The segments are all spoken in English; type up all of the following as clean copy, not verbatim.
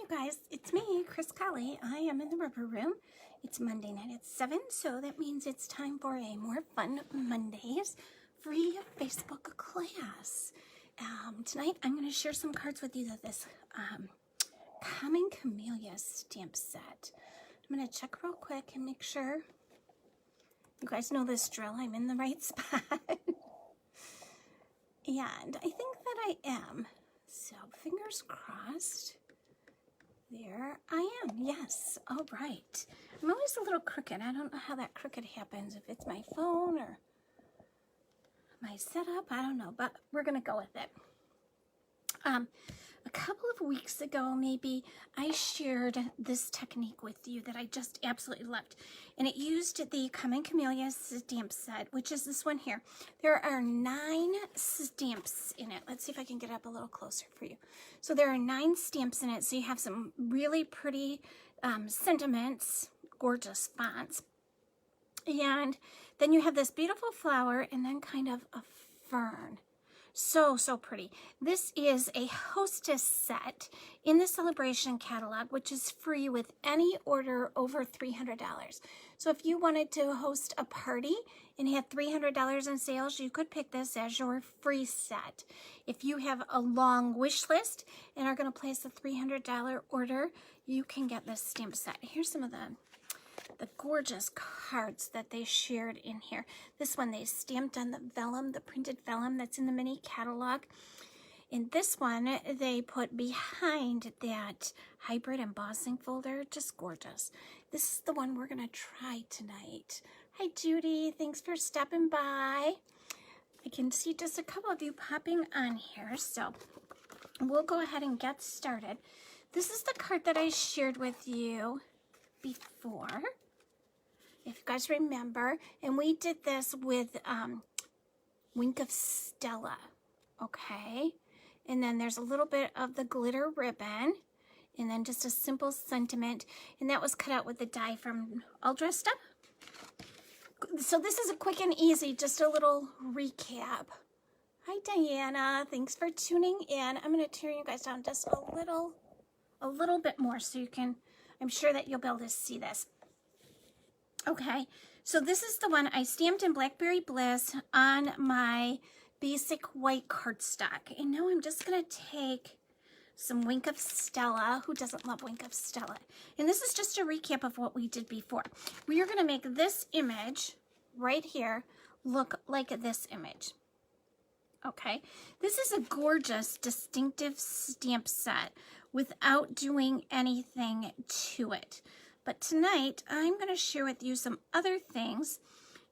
you guys, it's me, Chris Colley. I am in the rubber room. It's Monday night at 7, so that means it's time for a more fun Mondays free Facebook class. Tonight I'm going to share some cards with you that this Calming Camellia stamp set. I'm going to check real quick and make sure you guys know this drill. I'm in the right spot. And I think that I am. So fingers crossed. There I am. Yes. All right. I'm always a little crooked. I don't know how that crooked happens. If it's my phone or my setup, I don't know. But we're going to go with it. A couple of weeks ago, maybe, I shared this technique with you that I just absolutely loved. And it used the Calming Camellia stamp set, which is this one here. There are 9 stamps in it. Let's see if I can get up a little closer for you. So there are 9 stamps in it. So you have some really pretty sentiments, gorgeous fonts. And then you have this beautiful flower and then kind of a fern. So pretty. This is a hostess set in the Celebration catalog, which is free with any order over $300. So if you wanted to host a party and had $300 in sales, you could pick this as your free set. If you have a long wish list and are going to place a $300 order, you can get this stamp set. Here's some of the gorgeous cards that they shared in here. This one they stamped on the vellum, the printed vellum that's in the mini catalog. In this one, they put behind that hybrid embossing folder. Just gorgeous. This is the one we're going to try tonight. Hi, Judy. Thanks for stopping by. I can see just a couple of you popping on here, so we'll go ahead and get started. This is the card that I shared with you before, if you guys remember, and we did this with Wink of Stella, okay? And then there's a little bit of the glitter ribbon, and then just a simple sentiment, and that was cut out with the die from All Dressed Up. So this is a quick and easy, just a little recap. Hi, Diana. Thanks for tuning in. I'm going to turn you guys down just a little bit more so you can, I'm sure that you'll be able to see this. Okay, so this is the one I stamped in Blackberry Bliss on my basic white cardstock. And now I'm just going to take some Wink of Stella. Who doesn't love Wink of Stella? And this is just a recap of what we did before. We are going to make this image right here look like this image. Okay, this is a gorgeous, distinctive stamp set without doing anything to it. But tonight, I'm going to share with you some other things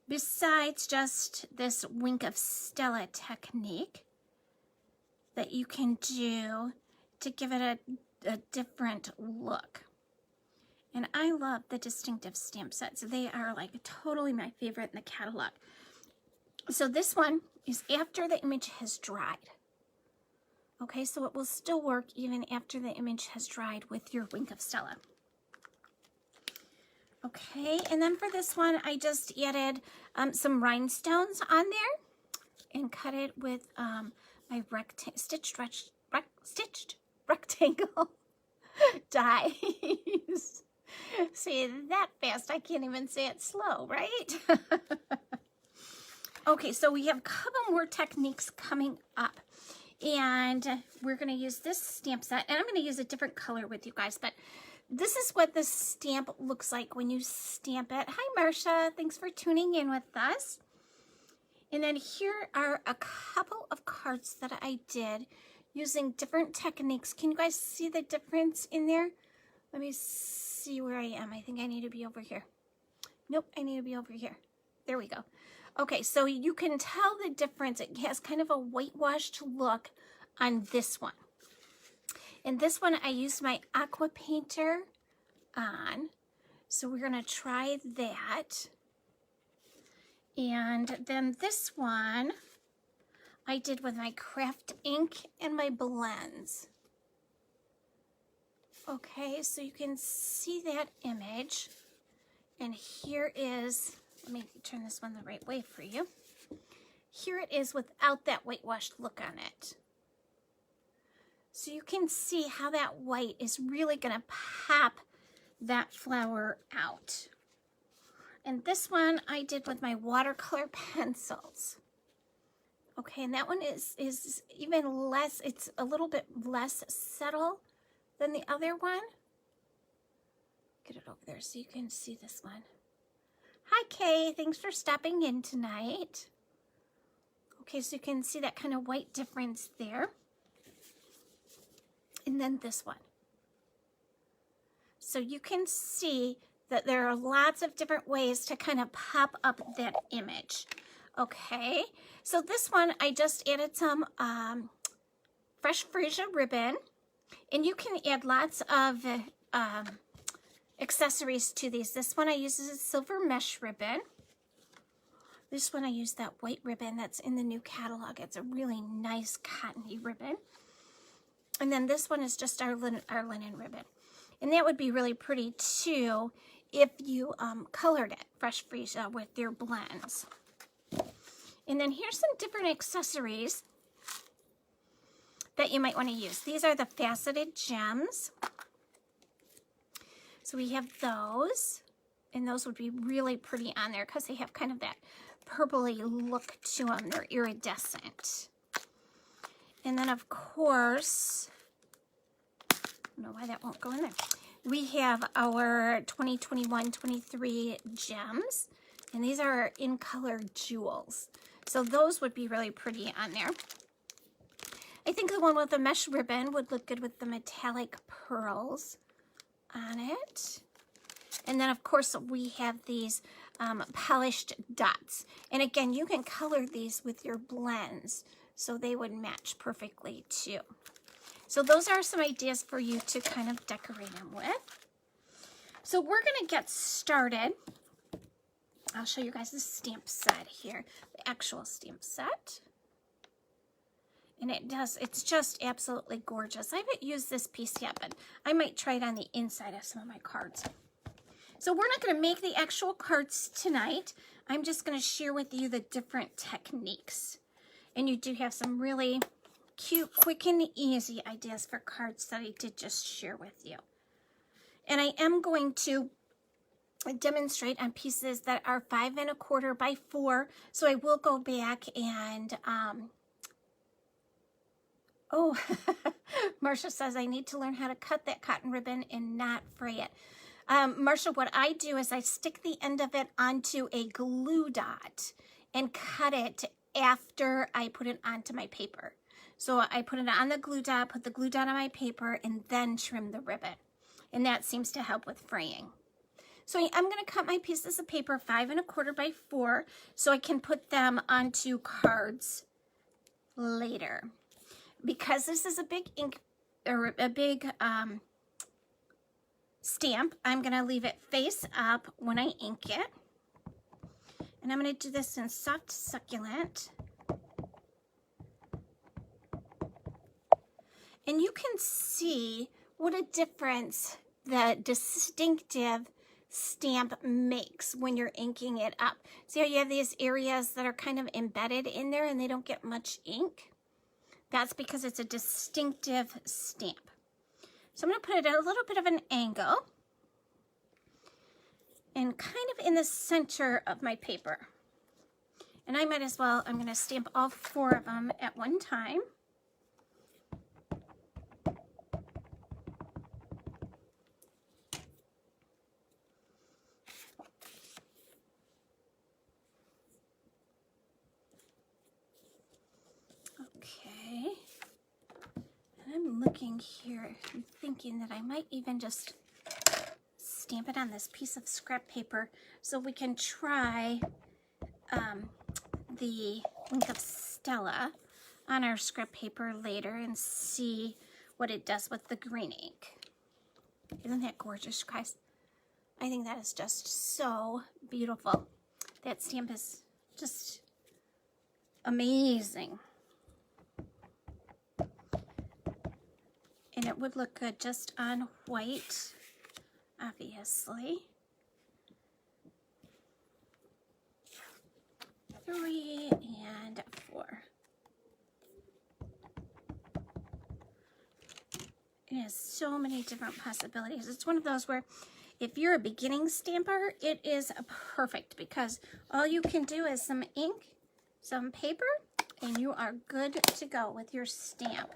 besides just this Wink of Stella technique that you can do to give it a different look. And I love the distinctive stamp sets. They are like totally my favorite in the catalog. So this one is after the image has dried. Okay, so it will still work even after the image has dried with your Wink of Stella. Okay, and then for this one, I just added some rhinestones on there and cut it with my stitched rectangle dies. See, that fast, I can't even say it slow, right? Okay, so we have a couple more techniques coming up. And we're going to use this stamp set. And I'm going to use a different color with you guys. But this is what the stamp looks like when you stamp it. Hi, Marcia. Thanks for tuning in with us. And then here are a couple of cards that I did using different techniques. Can you guys see the difference in there? Let me see where I am. I think I need to be over here. Nope, I need to be over here. There we go. Okay, so you can tell the difference. It has kind of a whitewashed look on this one. And this one I used my aqua painter on. So we're going to try that. And then this one I did with my craft ink and my blends. Okay, so you can see that image. And here is, let me turn this one the right way for you. Here it is without that whitewashed look on it. So you can see how that white is really going to pop that flower out. And this one I did with my watercolor pencils. Okay, and that one is even less, it's a little bit less subtle than the other one. Get it over there so you can see this one. Hi, Kay. Thanks for stopping in tonight. Okay, so you can see that kind of white difference there. And then this one. So you can see that there are lots of different ways to kind of pop up that image. Okay, so this one I just added some fresh freesia ribbon, and you can add lots of accessories to these. This one I use a silver mesh ribbon. This one I use that white ribbon that's in the new catalog. It's a really nice cottony ribbon. And then this one is just our linen ribbon. And that would be really pretty too if you colored it fresh freesia with your blends. And then here's some different accessories that you might want to use. These are the faceted gems. So we have those, and those would be really pretty on there because they have kind of that purpley look to them. They're iridescent. And then of course, I don't know why that won't go in there. We have our 2021-23 gems, and these are in color jewels. So those would be really pretty on there. I think the one with the mesh ribbon would look good with the metallic pearls on it. And then of course we have these polished dots. And again, you can color these with your blends so they would match perfectly too. So those are some ideas for you to kind of decorate them with. So we're gonna get started. I'll show you guys the stamp set here, the actual stamp set. And it's just absolutely gorgeous. I haven't used this piece yet, but I might try it on the inside of some of my cards. So we're not gonna make the actual cards tonight. I'm just gonna share with you the different techniques. And you do have some really cute, quick and easy ideas for cards that I did just share with you. And I am going to demonstrate on pieces that are 5 1/4 by 4. So I will go back and, oh, Marcia says I need to learn how to cut that cotton ribbon and not fray it. Marcia, what I do is I stick the end of it onto a glue dot and cut it after I put it onto my paper. So I put it on the glue dot, put the glue dot on my paper, and then trim the ribbon. And that seems to help with fraying. So I'm going to cut my pieces of paper 5 1/4 by 4 so I can put them onto cards later. Because this is a big ink or a big stamp, I'm going to leave it face up when I ink it. And I'm going to do this in Soft Succulent. And you can see what a difference the distinctive stamp makes when you're inking it up. See how you have these areas that are kind of embedded in there and they don't get much ink? That's because it's a distinctive stamp. So I'm going to put it at a little bit of an angle and kind of in the center of my paper. And I might as well, I'm going to stamp all 4 of them at one time. Okay. And I'm looking here, I'm thinking that I might even just stamp it on this piece of scrap paper so we can try the Link of Stella on our scrap paper later and see what it does with the green ink. Isn't that gorgeous, guys? I think that is just so beautiful. That stamp is just amazing. And it would look good just on white, obviously. 3 and 4. It has so many different possibilities. It's one of those where if you're a beginning stamper, it is perfect because all you can do is some ink, some paper, and you are good to go with your stamp.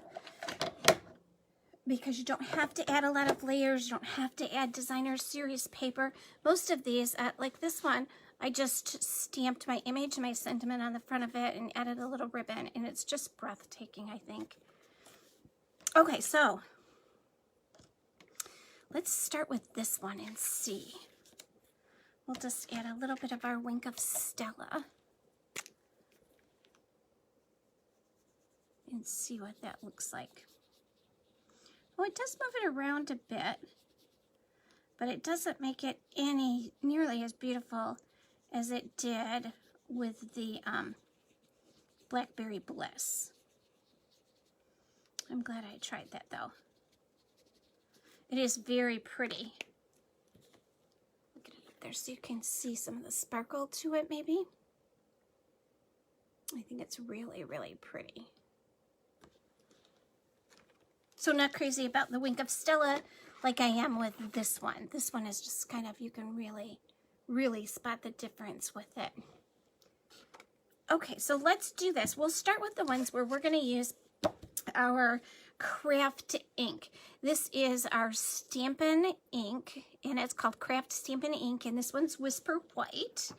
Because you don't have to add a lot of layers, you don't have to add designer series paper. Most of these, like this one, I just stamped my image and my sentiment on the front of it and added a little ribbon, and it's just breathtaking, I think. Okay, so let's start with this one and see. We'll just add a little bit of our Wink of Stella and see what that looks like. Oh, it does move it around a bit, but it doesn't make it nearly as beautiful as it did with the Blackberry Bliss. I'm glad I tried that though. It is very pretty. Look at it up there so you can see some of the sparkle to it maybe. I think it's really, really pretty. So not crazy about the Wink of Stella like I am with this one. This one is just kind of, you can really, really spot the difference with it. Okay, so let's do this. We'll start with the ones where we're going to use our craft ink. This is our Stampin' ink, and it's called Craft Stampin' ink, and this one's Whisper White.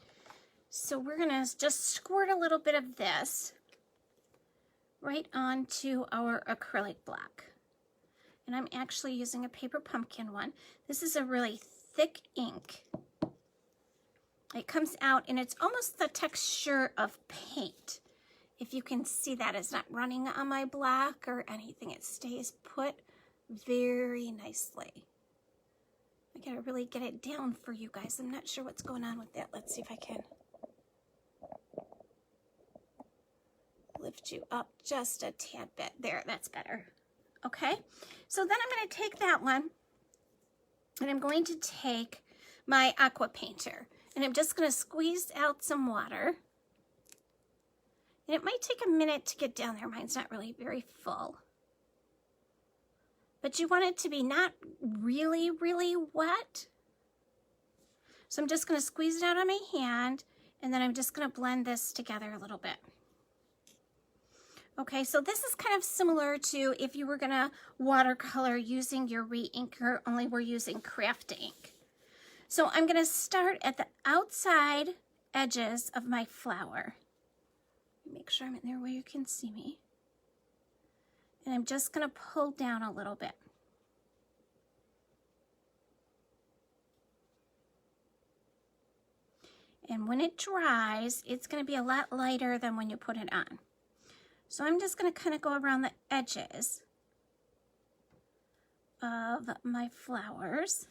So we're going to just squirt a little bit of this right onto our acrylic block. And I'm actually using a paper pumpkin one. This is a really thick ink. It comes out and it's almost the texture of paint. If you can see that, it's not running on my block or anything. It stays put very nicely. I gotta really get it down for you guys. I'm not sure what's going on with that. Let's see if I can lift you up just a tad bit. There, that's better. Okay, so then I'm going to take that one and I'm going to take my aqua painter and I'm just going to squeeze out some water. And it might take a minute to get down there. Mine's not really very full. But you want it to be not really, really wet. So I'm just going to squeeze it out on my hand and then I'm just going to blend this together a little bit. Okay, so this is kind of similar to if you were going to watercolor using your re-inker, only we're using craft ink. So I'm going to start at the outside edges of my flower. Make sure I'm in there where you can see me. And I'm just going to pull down a little bit. And when it dries, it's going to be a lot lighter than when you put it on. So I'm just going to kind of go around the edges of my flowers.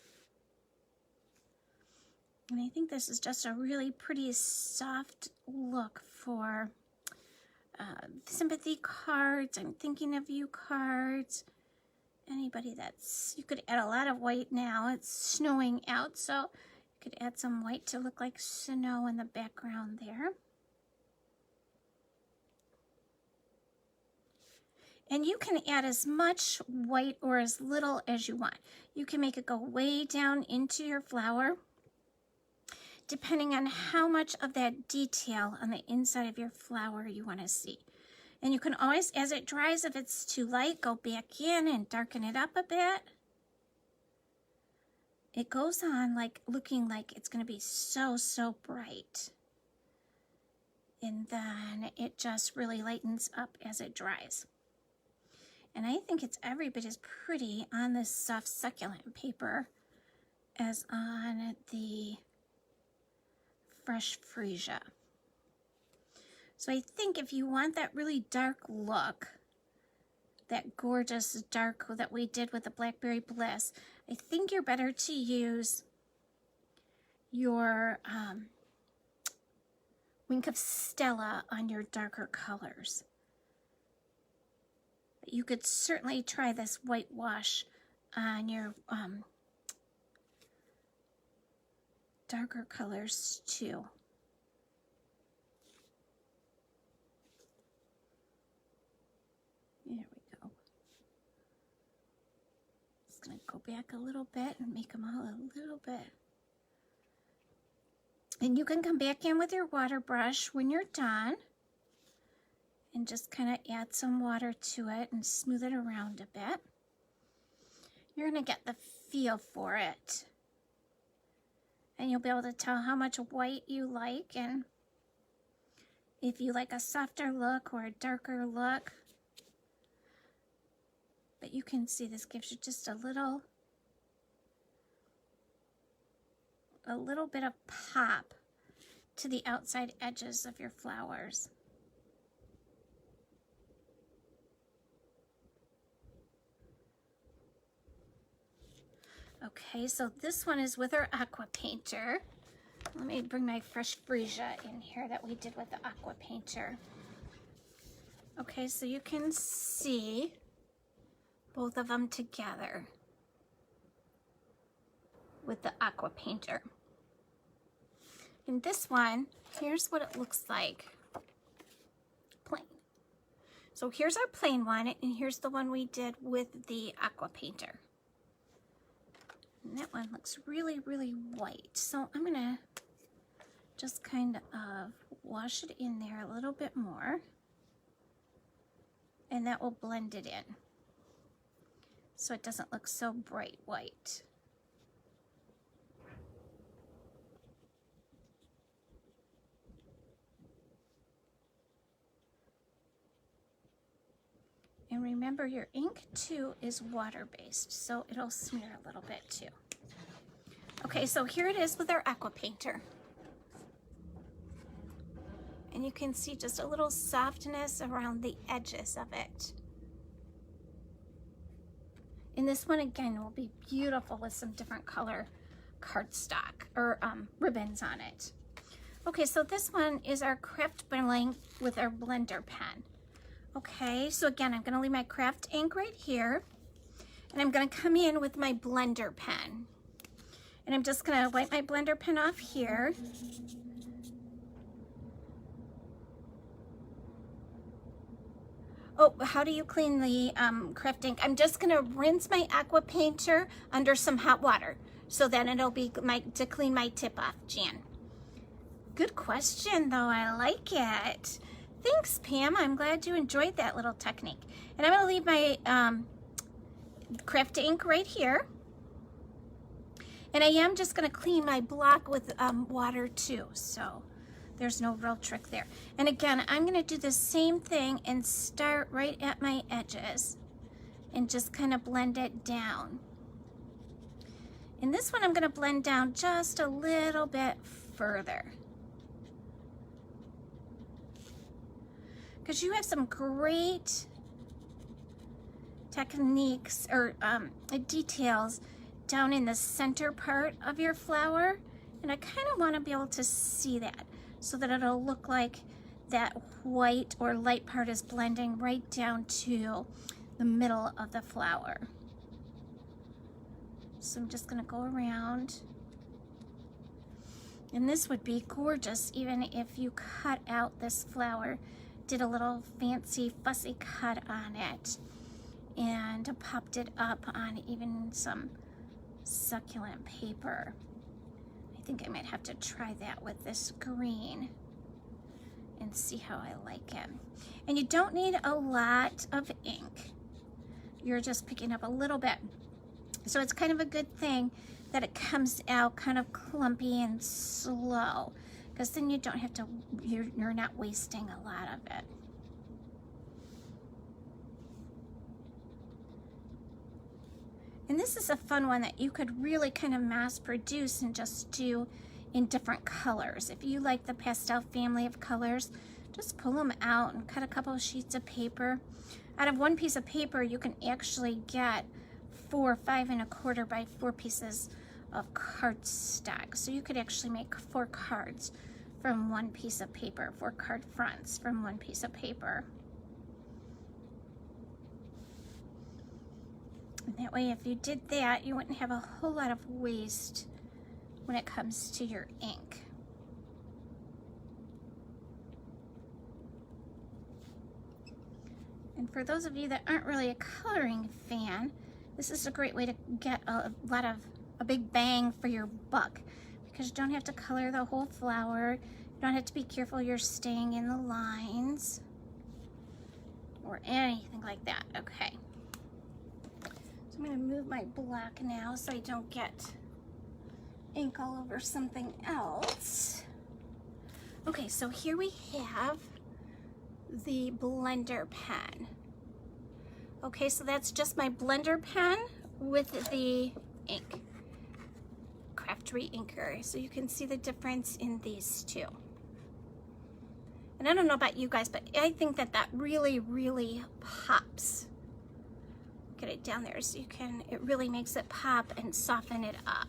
And I think this is just a really pretty soft look for sympathy cards. I'm thinking of you cards. Anybody that's, you could add a lot of white now. It's snowing out, so you could add some white to look like snow in the background there. And you can add as much white or as little as you want. You can make it go way down into your flower, depending on how much of that detail on the inside of your flower you want to see. And you can always, as it dries, if it's too light, go back in and darken it up a bit. It goes on like looking like it's going to be so, so bright. And then it just really lightens up as it dries. And I think it's every bit as pretty on this soft succulent paper as on the fresh freesia. So I think if you want that really dark look, that gorgeous dark that we did with the Blackberry Bliss, I think you're better to use your Wink of Stella on your darker colors. You could certainly try this whitewash on your darker colors too. There we go. going to go back a little bit and make them all a little bit. And you can come back in with your water brush when you're done and just kind of add some water to it and smooth it around a bit. You're going to get the feel for it. And you'll be able to tell how much white you like and if you like a softer look or a darker look. But you can see this gives you just a little bit of pop to the outside edges of your flowers. Okay, so this one is with our aqua painter. Let me bring my fresh freesia in here that we did with the aqua painter. Okay, so you can see both of them together with the aqua painter. And this one, here's what it looks like. Plain. So here's our plain one, and here's the one we did with the aqua painter. And that one looks really, really white. So I'm gonna just kind of wash it in there a little bit more, and that will blend it in so it doesn't look so bright white. And remember, your ink too is water-based, so it'll smear a little bit too. Okay, so here it is with our aqua painter. And you can see just a little softness around the edges of it. And this one again will be beautiful with some different color cardstock or ribbons on it. Okay, so this one is our craft blank with our blender pen. Okay, so again, I'm gonna leave my craft ink right here, and I'm gonna come in with my blender pen. And I'm just gonna wipe my blender pen off here. Oh, how do you clean the craft ink? I'm just gonna rinse my aqua painter under some hot water, so then it'll be to clean my tip off, Jan. Good question, though, I like it. Thanks, Pam. I'm glad you enjoyed that little technique. And I'm going to leave my craft ink right here. And I am just going to clean my block with water too. So there's no real trick there. And again, I'm going to do the same thing and start right at my edges and just kind of blend it down. In this one, I'm going to blend down just a little bit further, because you have some great techniques or details down in the center part of your flower, and I kind of want to be able to see that so that it'll look like that white or light part is blending right down to the middle of the flower. So I'm just going to go around, and this would be gorgeous even if you cut out this flower, did a little fancy fussy cut on it, and popped it up on even some succulent paper. I think I might have to try that with this green and see how I like it. And you don't need a lot of ink. You're just picking up a little bit. So it's kind of a good thing that it comes out kind of clumpy and slow, because then you don't have to, you're not wasting a lot of it. And this is a fun one that you could really kind of mass produce and just do in different colors. If you like the pastel family of colors, just pull them out and cut a couple of sheets of paper. Out of one piece of paper, you can actually get 4 5 1/4 by 4 pieces of cardstock. So you could actually make 4 cards from one piece of paper, 4 card fronts from one piece of paper. And that way, if you did that, you wouldn't have a whole lot of waste when it comes to your ink. And for those of you that aren't really a coloring fan, This is a great way to get a big bang for your buck, because you don't have to color the whole flower. You don't have to be careful you're staying in the lines or anything like that. Okay. So I'm going to move my black now so I don't get ink all over something else. Okay, so here we have the blender pen. Okay, so that's just my blender pen with the ink, craft re-inker. So you can see the difference in these two. And I don't know about you guys, but I think that that really, really pops. Get it down there so you can, it really makes it pop and soften it up.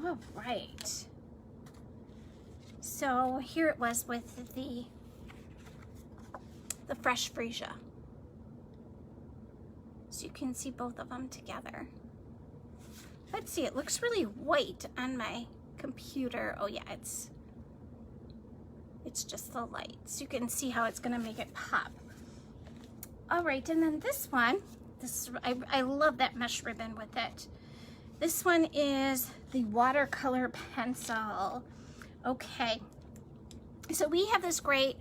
All right. So here it was with the fresh freesia. So you can see both of them together. Let's see, it looks really white on my computer. Oh yeah, it's just the light. So you can see how it's gonna make it pop. All right, and then this one, I love that mesh ribbon with it. This one is the watercolor pencil. Okay, so we have this great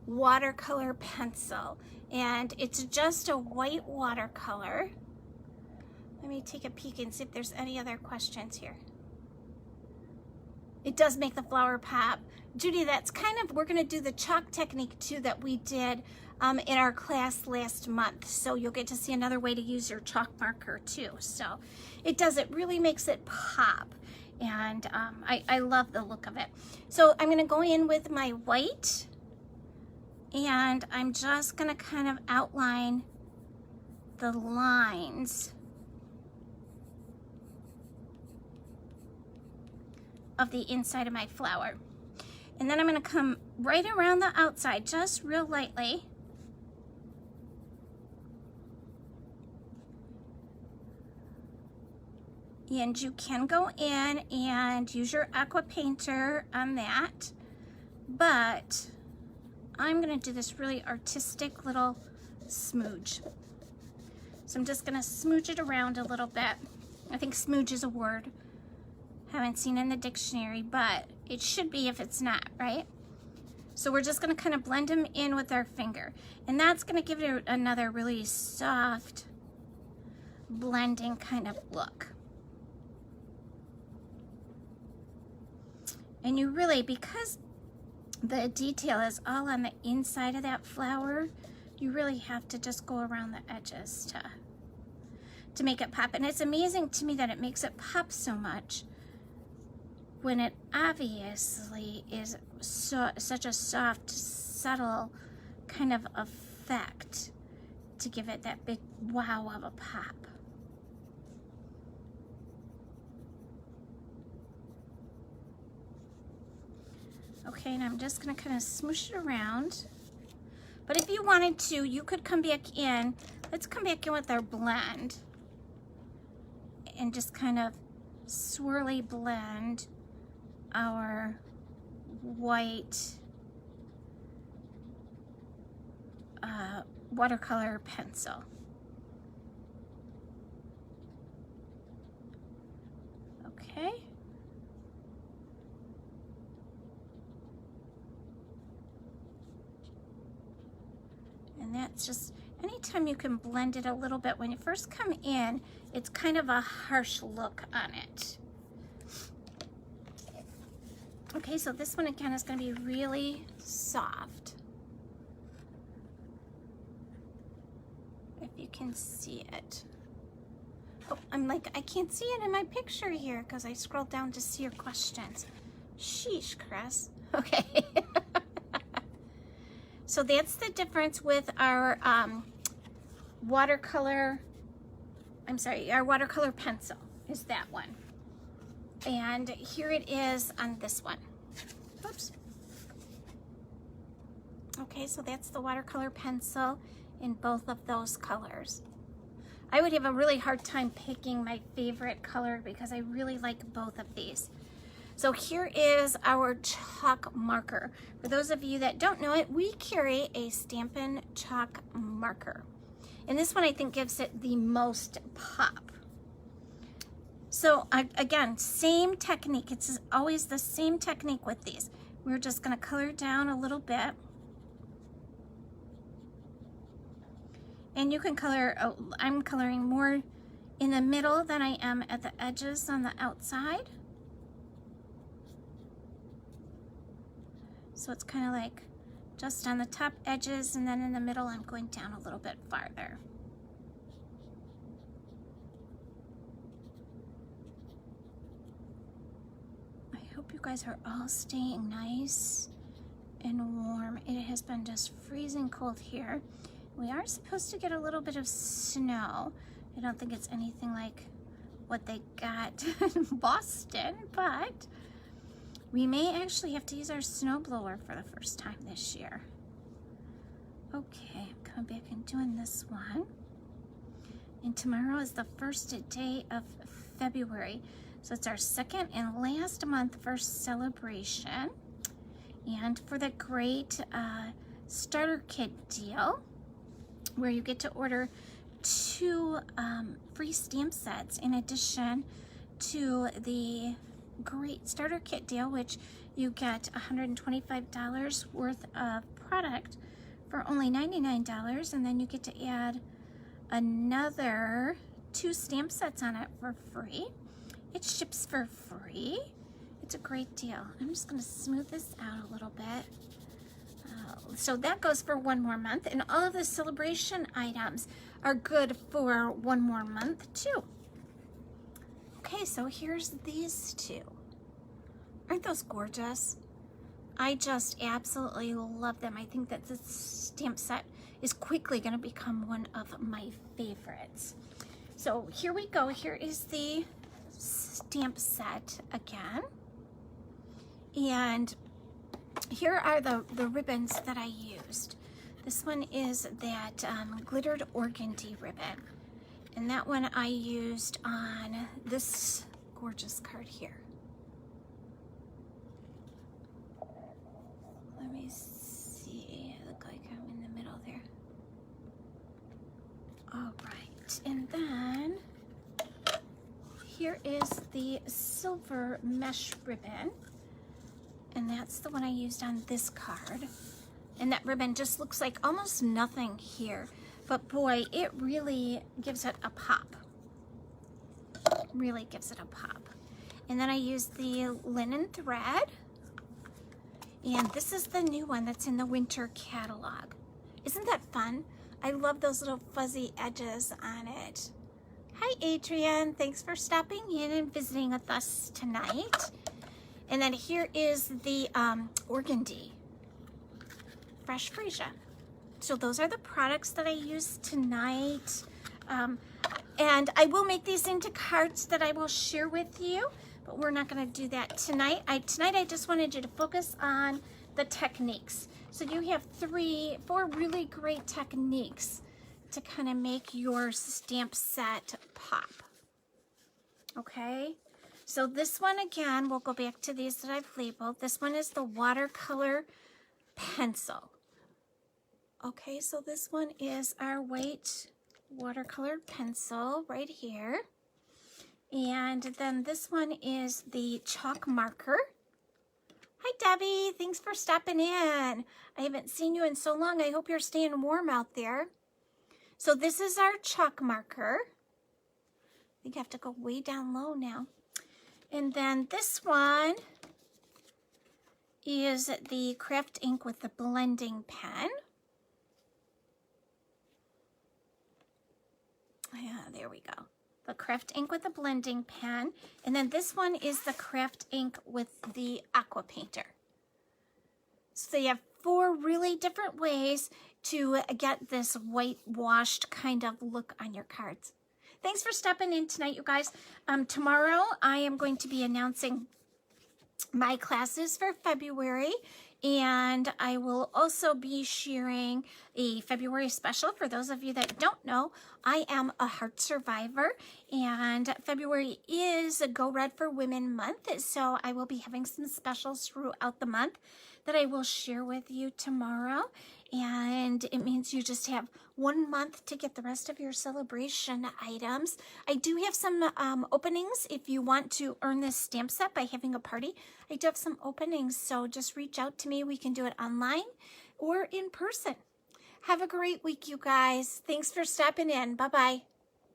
watercolor pencil, and it's just a white watercolor. Let me take a peek and see if there's any other questions here. It does make the flower pop. Judy, that's kind of, we're gonna do the chalk technique too that we did in our class last month. So you'll get to see another way to use your chalk marker too. So it does, it really makes it pop. And I love the look of it. So I'm gonna go in with my white, and I'm just gonna kind of outline the lines of the inside of my flower. And then I'm gonna come right around the outside, just real lightly. And you can go in and use your aqua painter on that, but I'm gonna do this really artistic little smooge. So I'm just gonna smooge it around a little bit. I think smooge is a word. Haven't seen in the dictionary, but it should be if it's not, right? So we're just gonna kind of blend them in with our finger. And that's gonna give it another really soft blending kind of look. And you really, because the detail is all on the inside of that flower, you really have to just go around the edges to make it pop. And it's amazing to me that it makes it pop so much when it obviously is such a soft, subtle kind of effect to give it that big wow of a pop. Okay, and I'm just gonna kind of smoosh it around. But if you wanted to, you could come back in. Let's come back in with our blend and just kind of swirly blend our white watercolor pencil. Okay. And that's just, anytime you can blend it a little bit, when you first come in, it's kind of a harsh look on it. Okay, so this one again is going to be really soft. If you can see it. Oh, I'm like, I can't see it in my picture here because I scrolled down to see your questions. Sheesh, Chris. Okay. So that's the difference with our watercolor, our watercolor pencil is that one. And here it is on this one. Oops. Okay, so that's the watercolor pencil in both of those colors. I would have a really hard time picking my favorite color because I really like both of these. So here is our chalk marker. For those of you that don't know it, we carry a Stampin Chalk Marker. And this one I think gives it the most pop. So again, same technique. It's always the same technique with these. We're just gonna color down a little bit. And you can color, I'm coloring more in the middle than I am at the edges on the outside. So it's kind of like just on the top edges, and then in the middle I'm going down a little bit farther. I hope you guys are all staying nice and warm. It has been just freezing cold here. We are supposed to get a little bit of snow. I don't think it's anything like what they got in Boston, but we may actually have to use our snowblower for the first time this year. Okay, I'm coming back and doing this one. And tomorrow is the first day of February. So it's our second and last month for celebration. And for the great starter kit deal, where you get to order 2 free stamp sets in addition to the great starter kit deal, which you get $125 worth of product for only $99, and then you get to add another 2 stamp sets on it for free. It ships for free. It's a great deal. I'm just going to smooth this out a little bit. So that goes for 1 more month, and all of the celebration items are good for 1 more month too. Okay, so here's these 2. Aren't those gorgeous? I just absolutely love them. I think that this stamp set is quickly going to become one of my favorites. So here we go. Here is the stamp set again. And here are the ribbons that I used. This one is that glittered organdy ribbon. And that one I used on this gorgeous card here. Let me see, I look like I'm in the middle there. All right, and then here is the silver mesh ribbon. And that's the one I used on this card. And that ribbon just looks like almost nothing here. But boy, it really gives it a pop. Really gives it a pop. And then I used the linen thread. And this is the new one that's in the winter catalog. Isn't that fun? I love those little fuzzy edges on it. Hi, Adrienne. Thanks for stopping in and visiting with us tonight. And then here is the organdy fresh freesia. So those are the products that I used tonight. And I will make these into cards that I will share with you, but we're not going to do that tonight. Tonight I just wanted you to focus on the techniques. So you have 4 really great techniques to kind of make your stamp set pop. Okay? So this one, again, we'll go back to these that I've labeled. This one is the Watercolor Pencil. Okay, so this one is our white watercolor pencil right here. And then this one is the chalk marker. Hi, Debbie. Thanks for stopping in. I haven't seen you in so long. I hope you're staying warm out there. So this is our chalk marker. I think I have to go way down low now. And then this one is the craft ink with the blending pen. Yeah, there we go. The craft ink with the blending pen. And then this one is the craft ink with the aqua painter. So you have 4 really different ways to get this whitewashed kind of look on your cards. Thanks for stopping in tonight, you guys. Tomorrow I am going to be announcing my classes for February, and I will also be sharing a February special. For those of you that don't know, I am a heart survivor, and February is a Go Red for Women month, so I will be having some specials throughout the month that I will share with you tomorrow. and it means you just have 1 month to get the rest of your celebration items. I do have some openings if you want to earn this stamp set by having a party. I do have some openings, so just reach out to me. We can do it online or in person. Have a great week, you guys. Thanks for stopping in. Bye-bye.